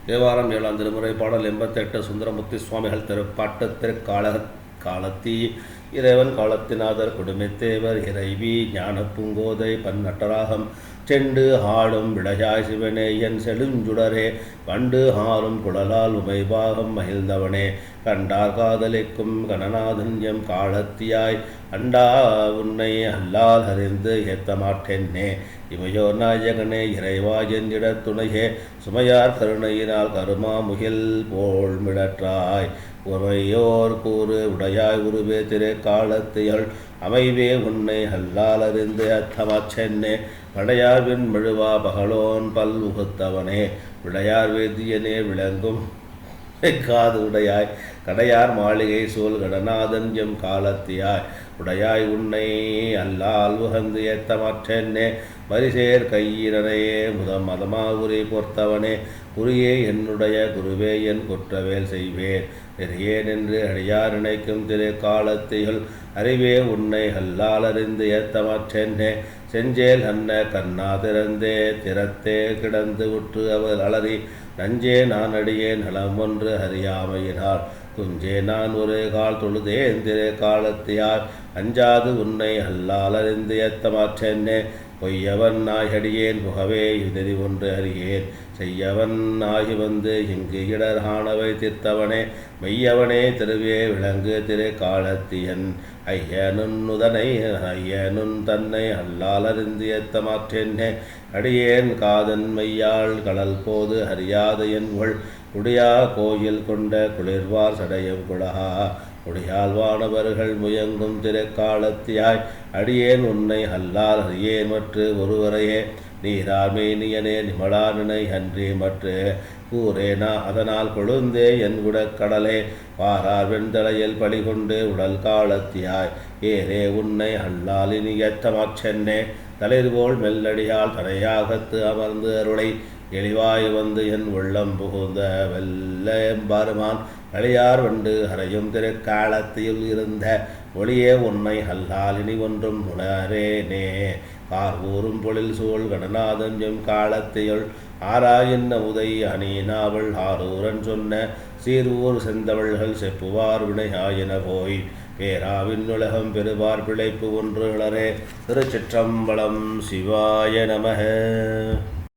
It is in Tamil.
தேவாரம் 7ஆம் திருமுறை பாடல் 88 சுந்தரமூர்த்தி சுவாமிகள் திருப்பாட்டு காலத்தி இறைவன் காலத்தினாதர் குடும்பத்தேவர் இறைவி ஞான பூங்கோதை பன்னட்டராகம் செண்டு ஆடும் விளையாய் சிவனே என் செழுஞ்சுடரே வண்டு ஆறும் குழலால் உமைபாகம் மகிழ்ந்தவனே கண்டார் காதலிக்கும் கணநாதன் எம் காலத்தியாய் அண்டா உன்னை அல்லால் அறிந்து ஏத்த மாட்டேன்னே இமையோர் நாயகனே இறைவா என்றிட துணையே சுமையார் கருணையினால் கருமா முகில் போல் மிடற்றாய் உமையோர் கூறு உடையாய் உருவே திரு காலத்தியல் அமைவே உன்னை அல்லால் அறிந்து அத்தமாச் சென்னே படையார்வின் மெழுவா பகலோன் பல் உகுத்தவனே விளையார் வேதியனே விளங்கும் காது உடையாய் கடையார் மாளிகை சூழ் கடநாதன் எம் காலத்தியாய் உடையாய் உன்னை அல்லால் உகந்து ஏத்தமாற்றென்னே மரிசேர் கையினரையே மதமா உரி பொறுத்தவனே குறியே என்னுடைய குருவே என் குற்றவேல் செய்வேன் நெறியேன் என்று அடியார் நினைக்கும் திரு காலத்திகள் அறிவே உன்னை அல்லால் அறிந்து ஏத்தமாற்றென்னே செஞ்சேல் அன்ன கண்ணா திறந்தே திறத்தே கிடந்து உற்று அவர் அலறி நஞ்சே நான் அடியேன் நலம் ஒன்று அறியாமையினால் குஞ்சே நான் ஒரு கால் தொழுதேன் திரு காலத்தியார் அஞ்சாது உன்னை அல்லால் அறிந்து ஏத்தமாற்றென்னே பொய்யவன் நாயடியேன் புகவே இதறி ஒன்று அறியேன் செய்யவன் ஆகி வந்து இங்கு இடர் ஆணவை தீர்த்தவனே மெய்யவனே திருவே விளங்கு திரு காலத்தியன் ஐயனுதனை ஐயனுன் தன்னை அல்லால் அறிந்து ஏத்தமாற்றென்னே அடியேன் காதன் மையாள் கடல் போது அறியாத என்கள் குடியா கோயில் கொண்ட குளிர்வார் சடையும் குழகா முடியால் வானவர்கள் முயங்கும் திரு காலத்தியாய் அடியேன் உன்னை அல்லால் அறியேன் மற்ற ஒருவரையே நீராமேனியனே நிமலா நினை அன்றி மற்ற கூறேனா அதனால் கொழுந்தே என் உடற்கடலே வாரார் வெண்தலையில் பலிகொண்டு உடல் காலத்தியாய் ஏரே உன்னை அல்லால் இனி ஏத்தமாச் சென்னே தளிர்போல் மெல்லடியால் தனையாகத்து அமர்ந்து அருளை எளிவாய் வந்து என் உள்ளம் புகுந்த வெள்ளம்பருமான் அழியார் வண்டு அறையும் திரு காலத்தில் இருந்த ஒளியே உன்னை அல்லால் இனி ஒன்றும் உணரேனே கார் ஊரும் பொழில் சூழ் கடநாதன் எம் காலத்தியுள் ஆராயின்ன உதை அணியினாவள் ஆரூரன் சொன்ன சீர்வூர் செந்தவள்கள் செப்புவார் வினையாயின போய் பேராவின் உலகம் பெறுவார் பிழைப்பு ஒன்று இளரே திருச்சிற்றம்பலம் சிவாய நமக.